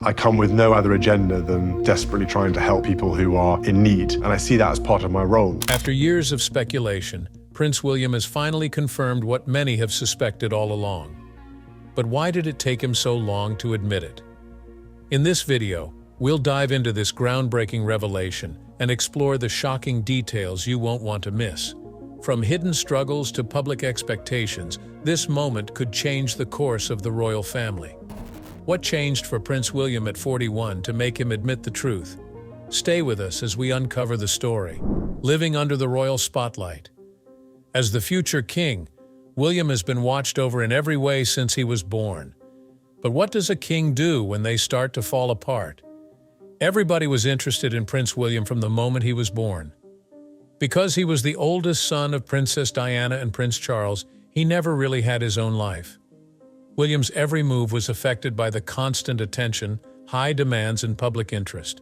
I come with no other agenda than desperately trying to help people who are in need, and I see that as part of my role. After years of speculation, Prince William has finally confirmed what many have suspected all along. But why did it take him so long to admit it? In this video, we'll dive into this groundbreaking revelation and explore the shocking details you won't want to miss. From hidden struggles to public expectations, this moment could change the course of the royal family. What changed for Prince William at 41 to make him admit the truth? Stay with us as we uncover the story. Living under the royal spotlight. As the future king, William has been watched over in every way since he was born. But what does a king do when they start to fall apart? Everybody was interested in Prince William from the moment he was born. Because he was the oldest son of Princess Diana and Prince Charles, he never really had his own life. William's every move was affected by the constant attention, high demands, and public interest.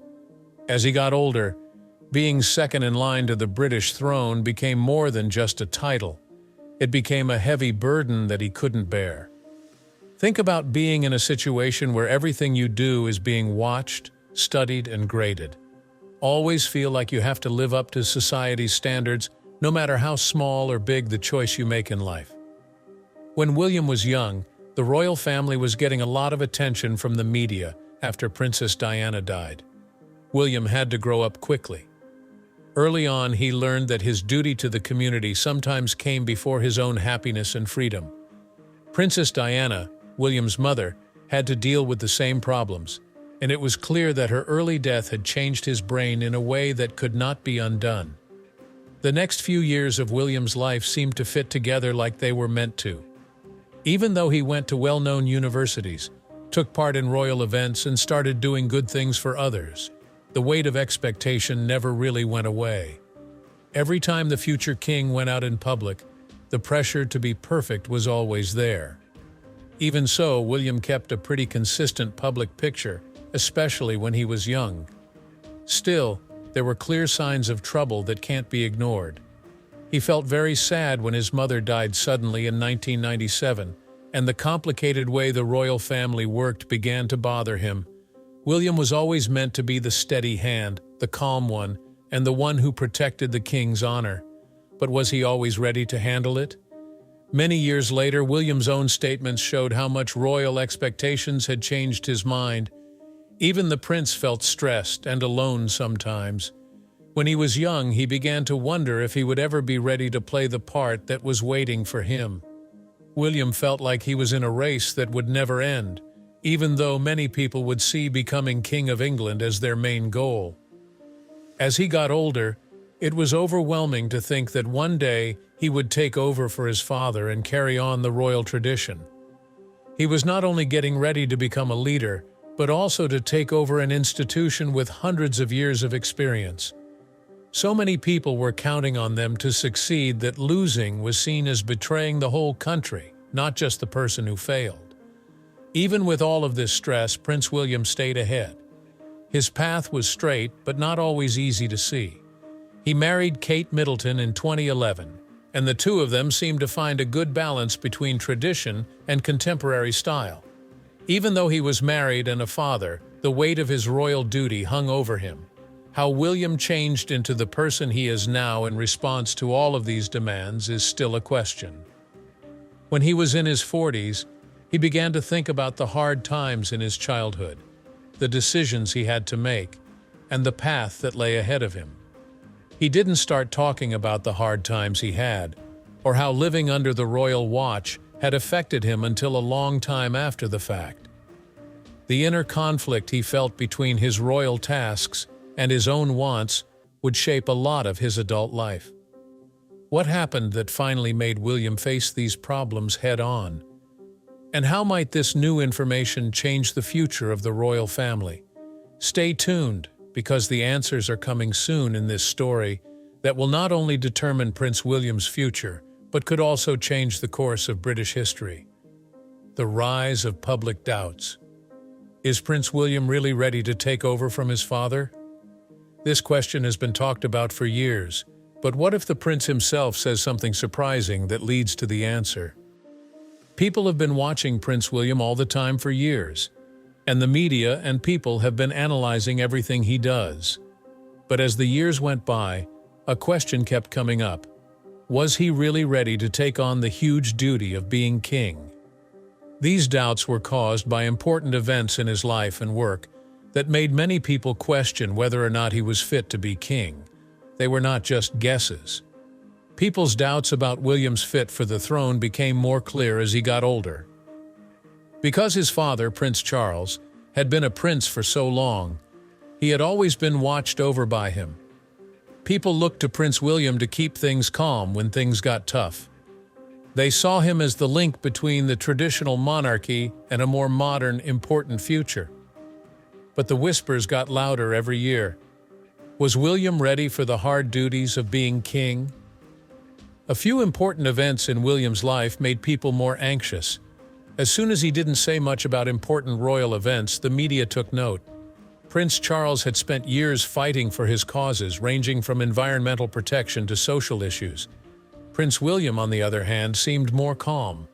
As he got older, being second in line to the British throne became more than just a title. It became a heavy burden that he couldn't bear. Think about being in a situation where everything you do is being watched, studied, and graded. Always feel like you have to live up to society's standards, no matter how small or big the choice you make in life. When William was young, the royal family was getting a lot of attention from the media after Princess Diana died. William had to grow up quickly. Early on, he learned that his duty to the community sometimes came before his own happiness and freedom. Princess Diana, William's mother, had to deal with the same problems, and it was clear that her early death had changed his brain in a way that could not be undone. The next few years of William's life seemed to fit together like they were meant to. Even though he went to well-known universities, took part in royal events, and started doing good things for others, the weight of expectation never really went away. Every time the future king went out in public, the pressure to be perfect was always there. Even so, William kept a pretty consistent public picture, especially when he was young. Still, there were clear signs of trouble that can't be ignored. He felt very sad when his mother died suddenly in 1997, and the complicated way the royal family worked began to bother him. William was always meant to be the steady hand, the calm one, and the one who protected the king's honor. But was he always ready to handle it? Many years later, William's own statements showed how much royal expectations had changed his mind. Even the prince felt stressed and alone sometimes. When he was young, he began to wonder if he would ever be ready to play the part that was waiting for him. William felt like he was in a race that would never end, even though many people would see becoming King of England as their main goal. As he got older, it was overwhelming to think that one day he would take over for his father and carry on the royal tradition. He was not only getting ready to become a leader, but also to take over an institution with hundreds of years of experience. So many people were counting on them to succeed that losing was seen as betraying the whole country, not just the person who failed. Even with all of this stress, Prince William stayed ahead. His path was straight, but not always easy to see. He married Kate Middleton in 2011, and the two of them seemed to find a good balance between tradition and contemporary style. Even though he was married and a father, the weight of his royal duty hung over him. How William changed into the person he is now in response to all of these demands is still a question. When he was in his 40s, he began to think about the hard times in his childhood, the decisions he had to make, and the path that lay ahead of him. He didn't start talking about the hard times he had, or how living under the royal watch had affected him until a long time after the fact. The inner conflict he felt between his royal tasks and his own wants would shape a lot of his adult life. What happened that finally made William face these problems head-on? And how might this new information change the future of the royal family? Stay tuned, because the answers are coming soon in this story that will not only determine Prince William's future, but could also change the course of British history. The rise of public doubts. Is Prince William really ready to take over from his father? This question has been talked about for years, but what if the prince himself says something surprising that leads to the answer? People have been watching Prince William all the time for years. and the media and people have been analyzing everything he does. But as the years went by, a question kept coming up. Was he really ready to take on the huge duty of being king? These doubts were caused by important events in his life and work that made many people question whether or not he was fit to be king. They were not just guesses. People's doubts about William's fit for the throne became more clear as he got older. Because his father, Prince Charles, had been a prince for so long, he had always been watched over by him. People looked to Prince William to keep things calm when things got tough. They saw him as the link between the traditional monarchy and a more modern, important future. But the whispers got louder every year. Was William ready for the hard duties of being king? A few important events in William's life made people more anxious. As soon as he didn't say much about important royal events, the media took note. Prince Charles had spent years fighting for his causes, ranging from environmental protection to social issues. Prince William, on the other hand, seemed more calm.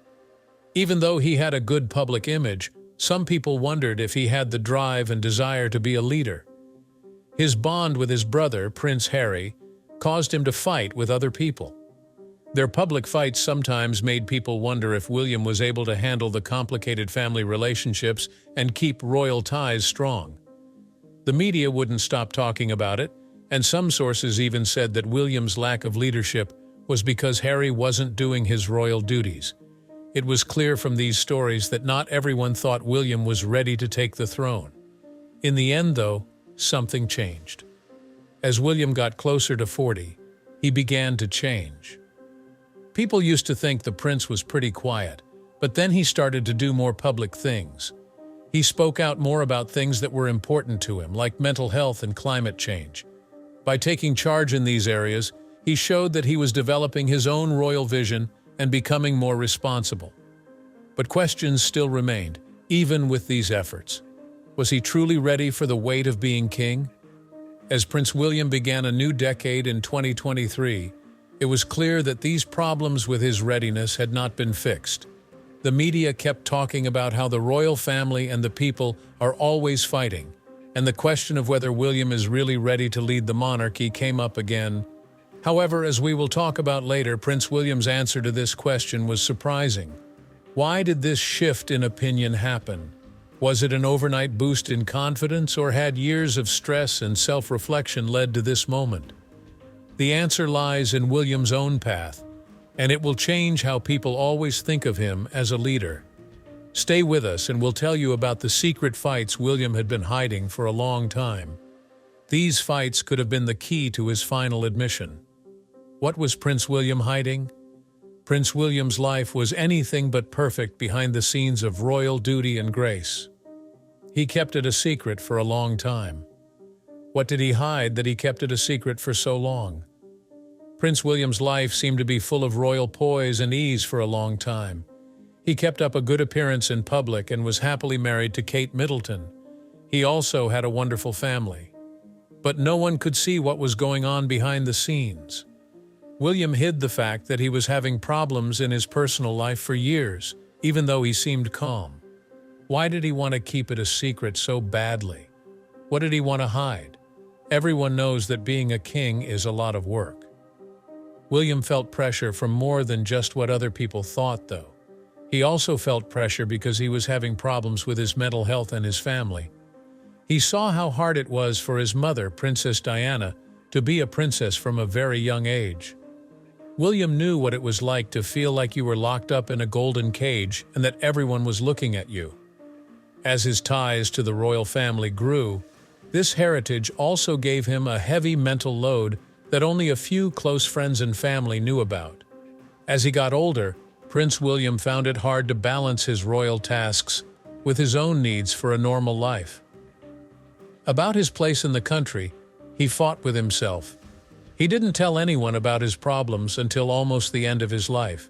Even though he had a good public image, some people wondered if he had the drive and desire to be a leader. His bond with his brother, Prince Harry, caused him to fight with other people. Their public fights sometimes made people wonder if William was able to handle the complicated family relationships and keep royal ties strong. The media wouldn't stop talking about it, and some sources even said that William's lack of leadership was because Harry wasn't doing his royal duties. It was clear from these stories that not everyone thought William was ready to take the throne. In the end, though, something changed. As William got closer to 40, he began to change. People used to think the prince was pretty quiet, but then he started to do more public things. He spoke out more about things that were important to him, like mental health and climate change. By taking charge in these areas, he showed that he was developing his own royal vision and becoming more responsible. But questions still remained, even with these efforts. Was he truly ready for the weight of being king? As Prince William began a new decade in 2023, it was clear that these problems with his readiness had not been fixed. The media kept talking about how the royal family and the people are always fighting, and the question of whether William is really ready to lead the monarchy came up again. However, as we will talk about later, Prince William's answer to this question was surprising. Why did this shift in opinion happen? Was it an overnight boost in confidence, or had years of stress and self-reflection led to this moment? The answer lies in William's own path, and it will change how people always think of him as a leader. Stay with us and we'll tell you about the secret fights William had been hiding for a long time. These fights could have been the key to his final admission. What was Prince William hiding? Prince William's life was anything but perfect behind the scenes of royal duty and grace. He kept it a secret for a long time. What did he hide that he kept it a secret for so long? Prince William's life seemed to be full of royal poise and ease for a long time. He kept up a good appearance in public and was happily married to Kate Middleton. He also had a wonderful family. But no one could see what was going on behind the scenes. William hid the fact that he was having problems in his personal life for years, even though he seemed calm. Why did he want to keep it a secret so badly? What did he want to hide? Everyone knows that being a king is a lot of work. William felt pressure from more than just what other people thought, though. He also felt pressure because he was having problems with his mental health and his family. He saw how hard it was for his mother, Princess Diana, to be a princess from a very young age. William knew what it was like to feel like you were locked up in a golden cage and that everyone was looking at you. As his ties to the royal family grew, this heritage also gave him a heavy mental load that only a few close friends and family knew about. As he got older, Prince William found it hard to balance his royal tasks with his own needs for a normal life. About his place in the country, he fought with himself. He didn't tell anyone about his problems until almost the end of his life.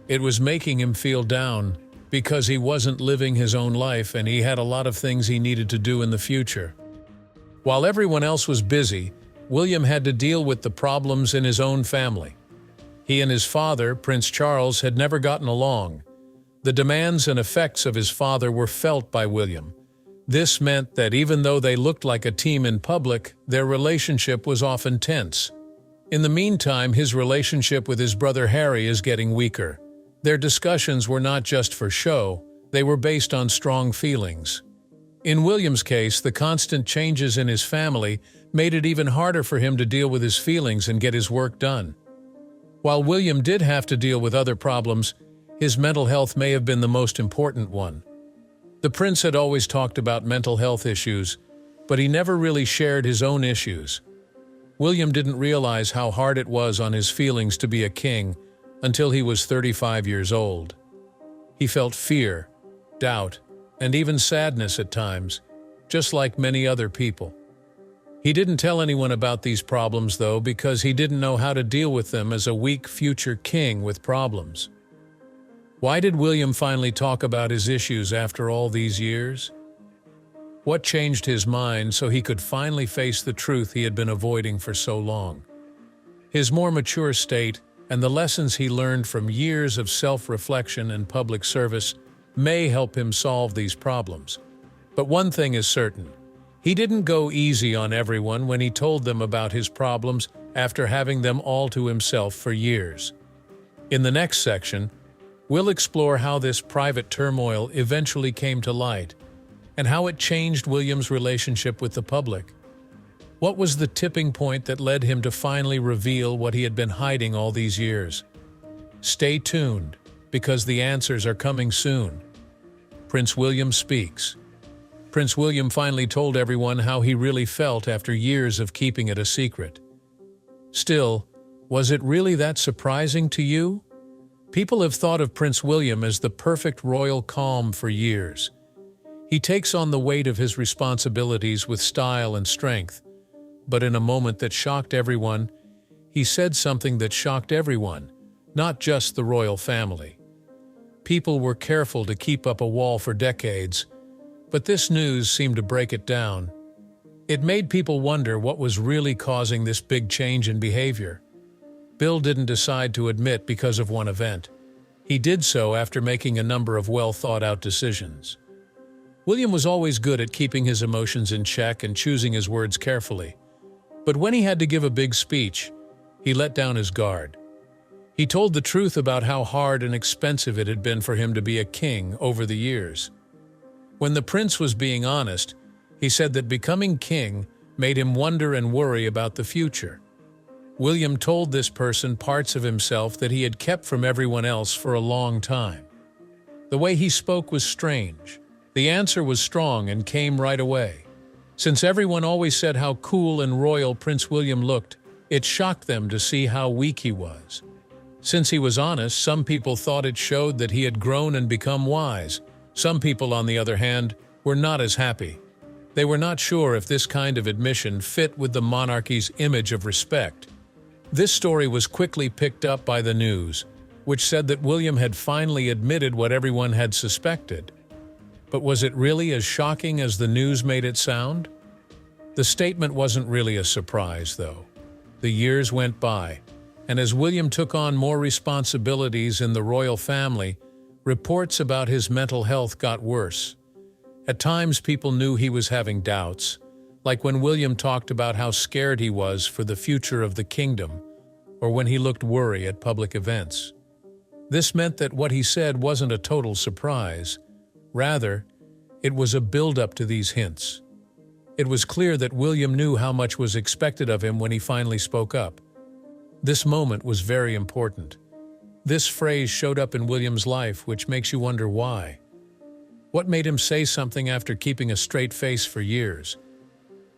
It was making him feel down because he wasn't living his own life and he had a lot of things he needed to do in the future. While everyone else was busy, William had to deal with the problems in his own family. He and his father, Prince Charles, had never gotten along. The demands and effects of his father were felt by William. This meant that even though they looked like a team in public, their relationship was often tense. In the meantime, his relationship with his brother Harry is getting weaker. Their discussions were not just for show, they were based on strong feelings. In William's case, the constant changes in his family made it even harder for him to deal with his feelings and get his work done. While William did have to deal with other problems, his mental health may have been the most important one. The prince had always talked about mental health issues, but he never really shared his own issues. William didn't realize how hard it was on his feelings to be a king until he was 35 years old. He felt fear, doubt, and even sadness at times, just like many other people. He didn't tell anyone about these problems, though, because he didn't know how to deal with them as a weak future king with problems. Why did William finally talk about his issues after all these years? What changed his mind so he could finally face the truth he had been avoiding for so long? His more mature state and the lessons he learned from years of self-reflection and public service may help him solve these problems. But one thing is certain. He didn't go easy on everyone when he told them about his problems after having them all to himself for years. In the next section, we'll explore how this private turmoil eventually came to light and how it changed William's relationship with the public. What was the tipping point that led him to finally reveal what he had been hiding all these years? Stay tuned, because the answers are coming soon. Prince William speaks. Prince William finally told everyone how he really felt after years of keeping it a secret. Still, was it really that surprising to you? People have thought of Prince William as the perfect royal calm for years. He takes on the weight of his responsibilities with style and strength, but in a moment that shocked everyone, he said something that shocked everyone, not just the royal family. People were careful to keep up a wall for decades, but this news seemed to break it down. It made people wonder what was really causing this big change in behavior. Bill didn't decide to admit because of one event. He did so after making a number of well-thought-out decisions. William was always good at keeping his emotions in check and choosing his words carefully. But when he had to give a big speech, he let down his guard. He told the truth about how hard and expensive it had been for him to be a king over the years. When the prince was being honest, he said that becoming king made him wonder and worry about the future. William told this person parts of himself that he had kept from everyone else for a long time. The way he spoke was strange. The answer was strong and came right away. Since everyone always said how cool and royal Prince William looked, it shocked them to see how weak he was. Since he was honest, some people thought it showed that he had grown and become wise. Some people, on the other hand, were not as happy. They were not sure if this kind of admission fit with the monarchy's image of respect. This story was quickly picked up by the news, which said that William had finally admitted what everyone had suspected. But was it really as shocking as the news made it sound? The statement wasn't really a surprise, though. The years went by, and as William took on more responsibilities in the royal family, reports about his mental health got worse. At times, people knew he was having doubts, like when William talked about how scared he was for the future of the kingdom, or when he looked worried at public events. This meant that what he said wasn't a total surprise. Rather, it was a build-up to these hints. It was clear that William knew how much was expected of him when he finally spoke up. This moment was very important. This phrase showed up in William's life, which makes you wonder why. What made him say something after keeping a straight face for years?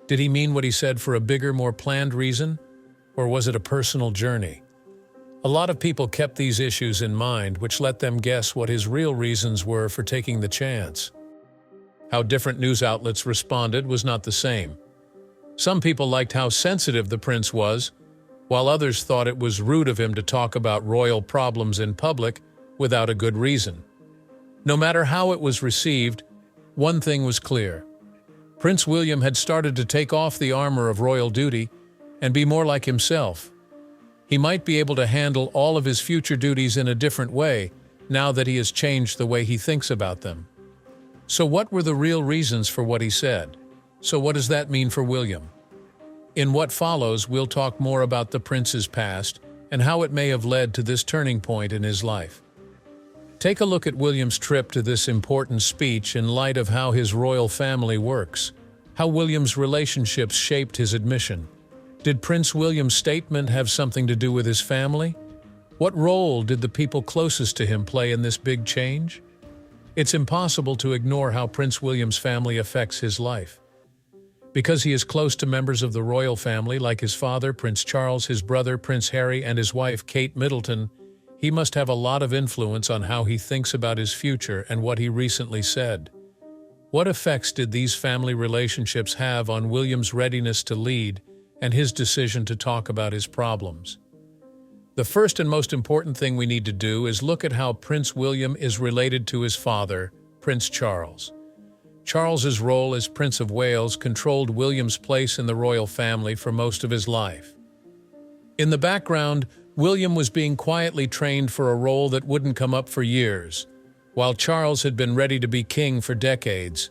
Did he mean what he said for a bigger, more planned reason? Or was it a personal journey? A lot of people kept these issues in mind, which let them guess what his real reasons were for taking the chance. How different news outlets responded was not the same. Some people liked how sensitive the prince was, while others thought it was rude of him to talk about royal problems in public without a good reason. No matter how it was received, one thing was clear. Prince William had started to take off the armor of royal duty and be more like himself. He might be able to handle all of his future duties in a different way now that he has changed the way he thinks about them. So what were the real reasons for what he said? So what does that mean for William? In what follows, we'll talk more about the prince's past and how it may have led to this turning point in his life. Take a look at William's trip to this important speech in light of how his royal family works, how William's relationships shaped his admission. Did Prince William's statement have something to do with his family? What role did the people closest to him play in this big change? It's impossible to ignore how Prince William's family affects his life. Because he is close to members of the royal family like his father, Prince Charles, his brother, Prince Harry, and his wife, Kate Middleton, he must have a lot of influence on how he thinks about his future and what he recently said. What effects did these family relationships have on William's readiness to lead and his decision to talk about his problems? The first and most important thing we need to do is look at how Prince William is related to his father, Prince Charles. Charles's role as Prince of Wales controlled William's place in the royal family for most of his life. In the background, William was being quietly trained for a role that wouldn't come up for years, while Charles had been ready to be king for decades.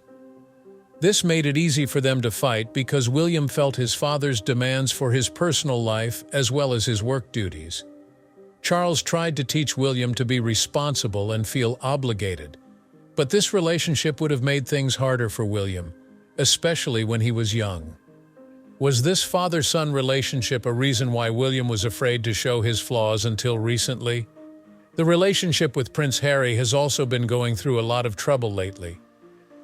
This made it easy for them to fight because William felt his father's demands for his personal life as well as his work duties. Charles tried to teach William to be responsible and feel obligated, but this relationship would have made things harder for William, especially when he was young. Was this father-son relationship a reason why William was afraid to show his flaws until recently? The relationship with Prince Harry has also been going through a lot of trouble lately.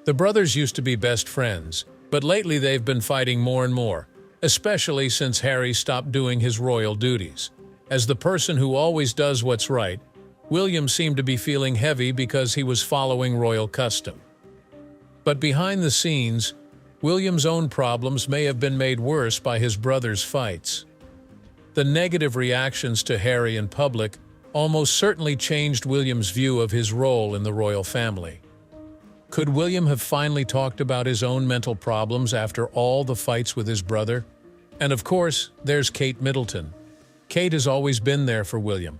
The brothers used to be best friends, but lately they've been fighting more and more, especially since Harry stopped doing his royal duties. As the person who always does what's right, William seemed to be feeling heavy because he was following royal custom. But behind the scenes, William's own problems may have been made worse by his brothers' fights. The negative reactions to Harry in public almost certainly changed William's view of his role in the royal family. Could William have finally talked about his own mental problems after all the fights with his brother? And of course, there's Kate Middleton. Kate has always been there for William.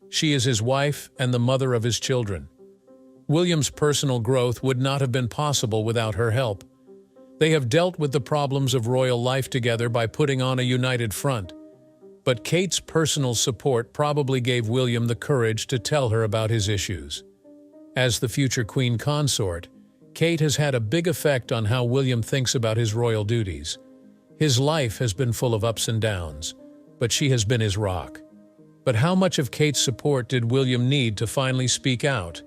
She is his wife and the mother of his children. William's personal growth would not have been possible without her help. They have dealt with the problems of royal life together by putting on a united front. But Kate's personal support probably gave William the courage to tell her about his issues. As the future queen consort, Kate has had a big effect on how William thinks about his royal duties. His life has been full of ups and downs, but she has been his rock. But how much of Kate's support did William need to finally speak out?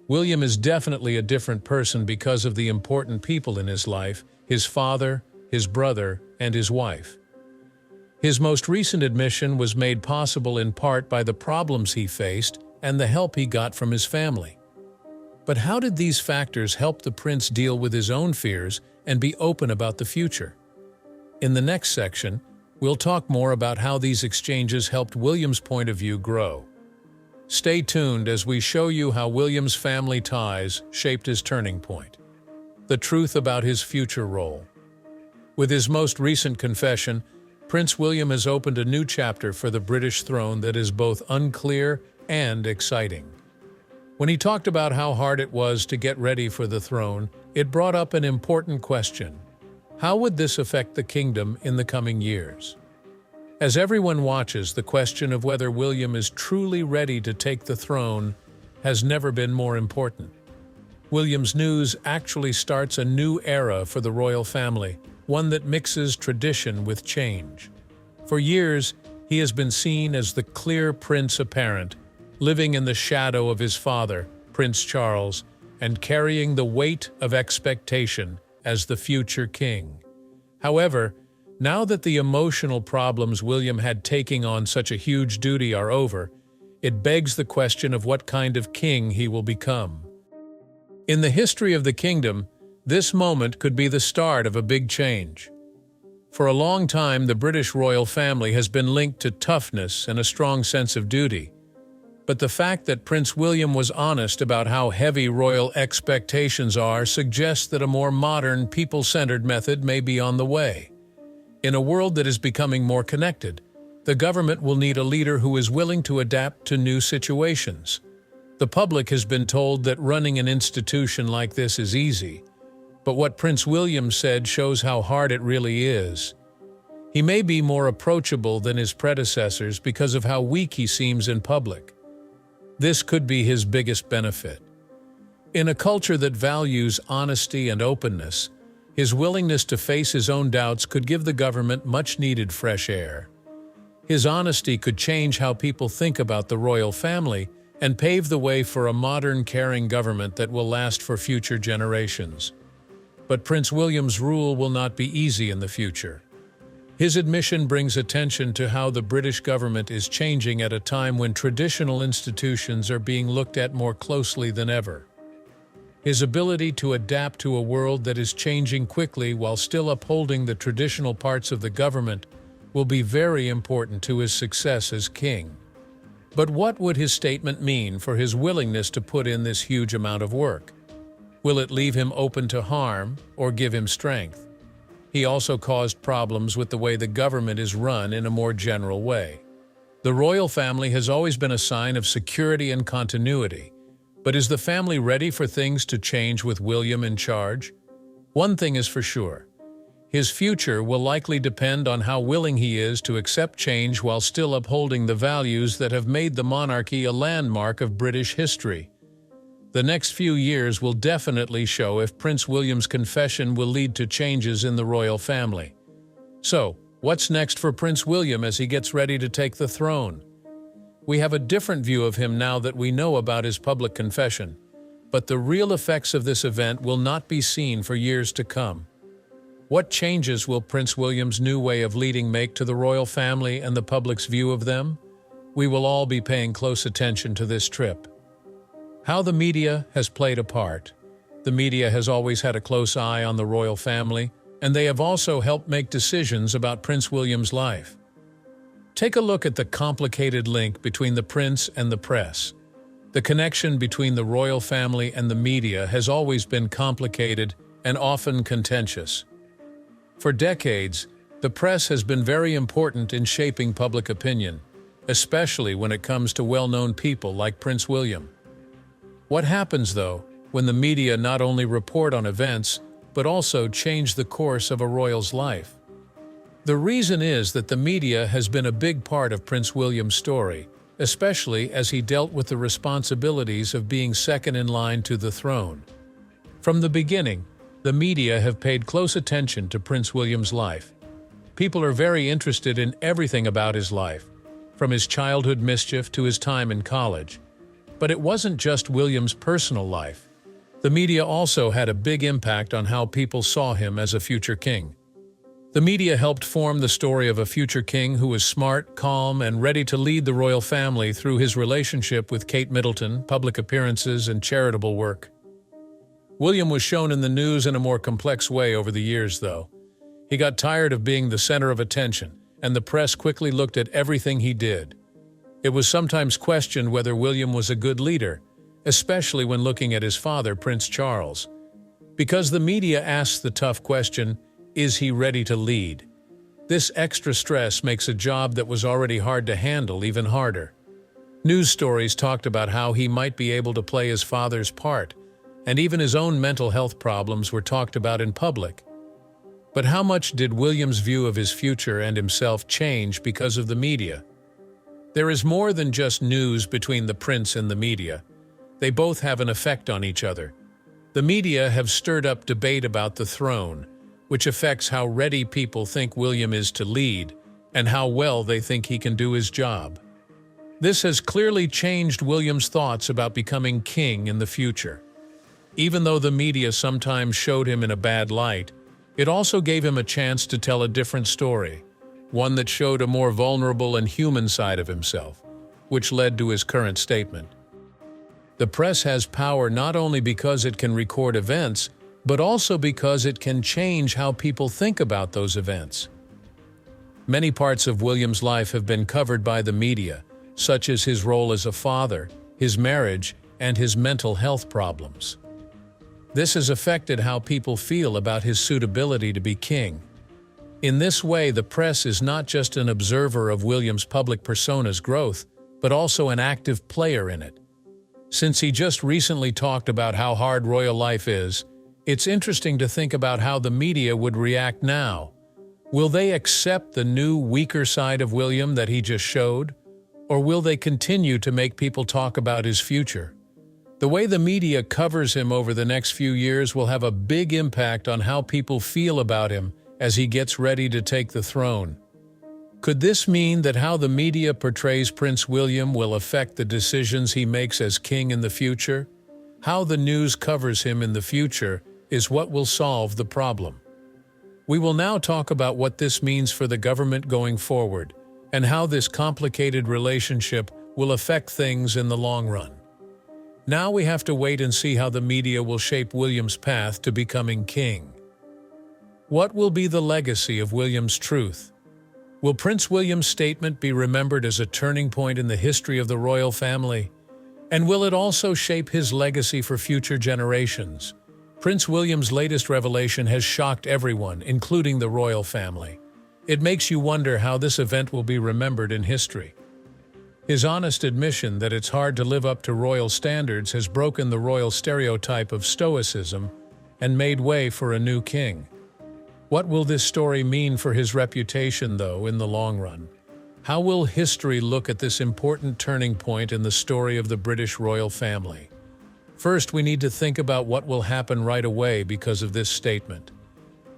William is definitely a different person because of the important people in his life, his father, his brother, and his wife. His most recent admission was made possible in part by the problems he faced and the help he got from his family. But how did these factors help the prince deal with his own fears and be open about the future? In the next section, we'll talk more about how these exchanges helped William's point of view grow. Stay tuned as we show you how William's family ties shaped his turning point. The truth about his future role. With his most recent confession, Prince William has opened a new chapter for the British throne that is both unclear and exciting. When he talked about how hard it was to get ready for the throne, it brought up an important question. How would this affect the kingdom in the coming years? As everyone watches, the question of whether William is truly ready to take the throne has never been more important. William's news actually starts a new era for the royal family, one that mixes tradition with change. For years, he has been seen as the clear prince apparent, living in the shadow of his father, Prince Charles, and carrying the weight of expectation as the future king. However, now that the emotional problems William had taking on such a huge duty are over, it begs the question of what kind of king he will become. In the history of the kingdom, this moment could be the start of a big change. For a long time, the British royal family has been linked to toughness and a strong sense of duty. But the fact that Prince William was honest about how heavy royal expectations are suggests that a more modern, people-centered method may be on the way. In a world that is becoming more connected, the government will need a leader who is willing to adapt to new situations. The public has been told that running an institution like this is easy, but what Prince William said shows how hard it really is. He may be more approachable than his predecessors because of how weak he seems in public. This could be his biggest benefit. In a culture that values honesty and openness, his willingness to face his own doubts could give the government much-needed fresh air. His honesty could change how people think about the royal family and pave the way for a modern, caring government that will last for future generations. But Prince William's rule will not be easy in the future. His admission brings attention to how the British government is changing at a time when traditional institutions are being looked at more closely than ever. His ability to adapt to a world that is changing quickly while still upholding the traditional parts of the government will be very important to his success as king. But what would his statement mean for his willingness to put in this huge amount of work? Will it leave him open to harm or give him strength? He also caused problems with the way the government is run in a more general way. The royal family has always been a sign of security and continuity, but is the family ready for things to change with William in charge? One thing is for sure. His future will likely depend on how willing he is to accept change while still upholding the values that have made the monarchy a landmark of British history. The next few years will definitely show if Prince William's confession will lead to changes in the royal family. So, what's next for Prince William as he gets ready to take the throne? We have a different view of him now that we know about his public confession, but the real effects of this event will not be seen for years to come. What changes will Prince William's new way of leading make to the royal family and the public's view of them? We will all be paying close attention to this trip. How the media has played a part. The media has always had a close eye on the royal family, and they have also helped make decisions about Prince William's life. Take a look at the complicated link between the prince and the press. The connection between the royal family and the media has always been complicated and often contentious. For decades, the press has been very important in shaping public opinion, especially when it comes to well-known people like Prince William. What happens, though, when the media not only report on events, but also change the course of a royal's life? The reason is that the media has been a big part of Prince William's story, especially as he dealt with the responsibilities of being second in line to the throne. From the beginning, the media have paid close attention to Prince William's life. People are very interested in everything about his life, from his childhood mischief to his time in college. But it wasn't just William's personal life. The media also had a big impact on how people saw him as a future king. The media helped form the story of a future king who was smart, calm, and ready to lead the royal family through his relationship with Kate Middleton, public appearances, and charitable work. William was shown in the news in a more complex way over the years, though. He got tired of being the center of attention, and the press quickly looked at everything he did. It was sometimes questioned whether William was a good leader, especially when looking at his father, Prince Charles. Because the media asks the tough question, is he ready to lead? This extra stress makes a job that was already hard to handle even harder. News stories talked about how he might be able to play his father's part, and even his own mental health problems were talked about in public. But how much did William's view of his future and himself change because of the media? There is more than just news between the prince and the media. They both have an effect on each other. The media have stirred up debate about the throne, which affects how ready people think William is to lead and how well they think he can do his job. This has clearly changed William's thoughts about becoming king in the future. Even though the media sometimes showed him in a bad light, it also gave him a chance to tell a different story, one that showed a more vulnerable and human side of himself, which led to his current statement. The press has power not only because it can record events, but also because it can change how people think about those events. Many parts of William's life have been covered by the media, such as his role as a father, his marriage, and his mental health problems. This has affected how people feel about his suitability to be king. In this way, the press is not just an observer of William's public persona's growth, but also an active player in it. Since he just recently talked about how hard royal life is, it's interesting to think about how the media would react now. Will they accept the new, weaker side of William that he just showed? Or will they continue to make people talk about his future? The way the media covers him over the next few years will have a big impact on how people feel about him as he gets ready to take the throne. Could this mean that how the media portrays Prince William will affect the decisions he makes as king in the future? How the news covers him in the future is what will solve the problem. We will now talk about what this means for the government going forward, and how this complicated relationship will affect things in the long run. Now we have to wait and see how the media will shape William's path to becoming king. What will be the legacy of William's truth? Will Prince William's statement be remembered as a turning point in the history of the royal family? And will it also shape his legacy for future generations? Prince William's latest revelation has shocked everyone, including the royal family. It makes you wonder how this event will be remembered in history. His honest admission that it's hard to live up to royal standards has broken the royal stereotype of stoicism and made way for a new king. What will this story mean for his reputation, though, in the long run? How will history look at this important turning point in the story of the British royal family? First, we need to think about what will happen right away because of this statement.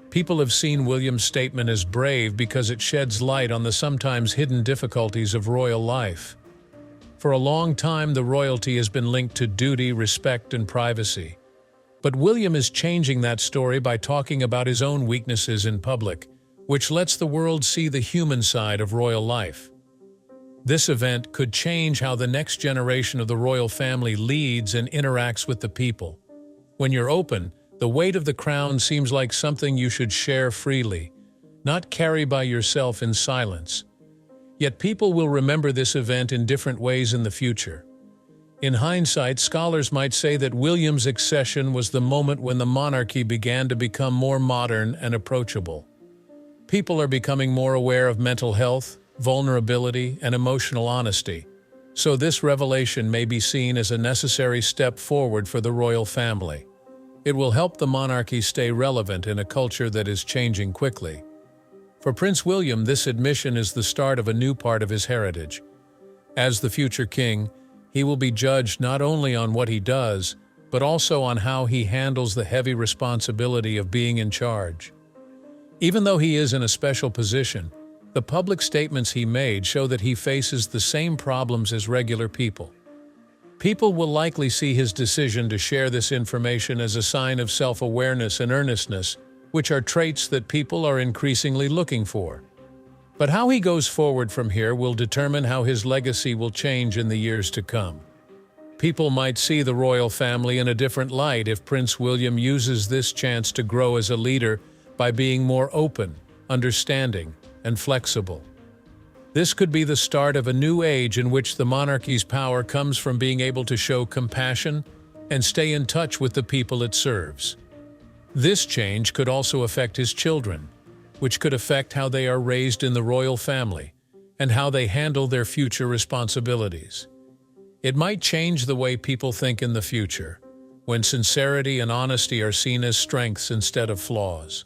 People have seen William's statement as brave because it sheds light on the sometimes hidden difficulties of royal life. For a long time, the royalty has been linked to duty, respect, and privacy. But William is changing that story by talking about his own weaknesses in public, which lets the world see the human side of royal life. This event could change how the next generation of the royal family leads and interacts with the people. When you're open, the weight of the crown seems like something you should share freely, not carry by yourself in silence. Yet people will remember this event in different ways in the future. In hindsight, scholars might say that William's accession was the moment when the monarchy began to become more modern and approachable. People are becoming more aware of mental health, vulnerability, and emotional honesty, so this revelation may be seen as a necessary step forward for the royal family. It will help the monarchy stay relevant in a culture that is changing quickly. For Prince William, this admission is the start of a new part of his heritage. As the future king, he will be judged not only on what he does, but also on how he handles the heavy responsibility of being in charge. Even though he is in a special position, the public statements he made show that he faces the same problems as regular people. People will likely see his decision to share this information as a sign of self-awareness and earnestness, which are traits that people are increasingly looking for. But how he goes forward from here will determine how his legacy will change in the years to come. People might see the royal family in a different light if Prince William uses this chance to grow as a leader by being more open, understanding, and flexible. This could be the start of a new age in which the monarchy's power comes from being able to show compassion and stay in touch with the people it serves. This change could also affect his children, which could affect how they are raised in the royal family and how they handle their future responsibilities. It might change the way people think in the future, when sincerity and honesty are seen as strengths instead of flaws.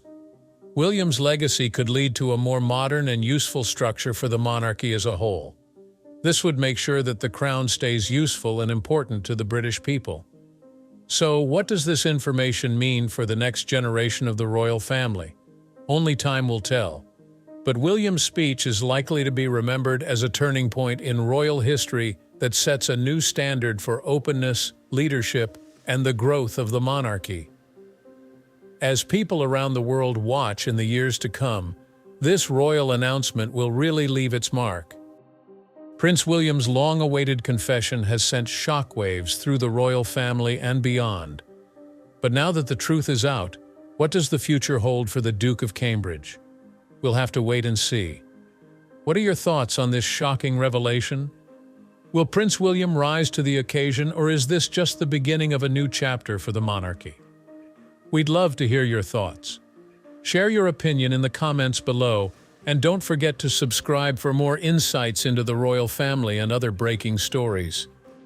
William's legacy could lead to a more modern and useful structure for the monarchy as a whole. This would make sure that the crown stays useful and important to the British people. So, what does this information mean for the next generation of the royal family? Only time will tell. But William's speech is likely to be remembered as a turning point in royal history that sets a new standard for openness, leadership, and the growth of the monarchy. As people around the world watch in the years to come, this royal announcement will really leave its mark. Prince William's long-awaited confession has sent shockwaves through the royal family and beyond. But now that the truth is out, what does the future hold for the Duke of Cambridge? We'll have to wait and see. What are your thoughts on this shocking revelation? Will Prince William rise to the occasion, or is this just the beginning of a new chapter for the monarchy? We'd love to hear your thoughts. Share your opinion in the comments below, and don't forget to subscribe for more insights into the royal family and other breaking stories.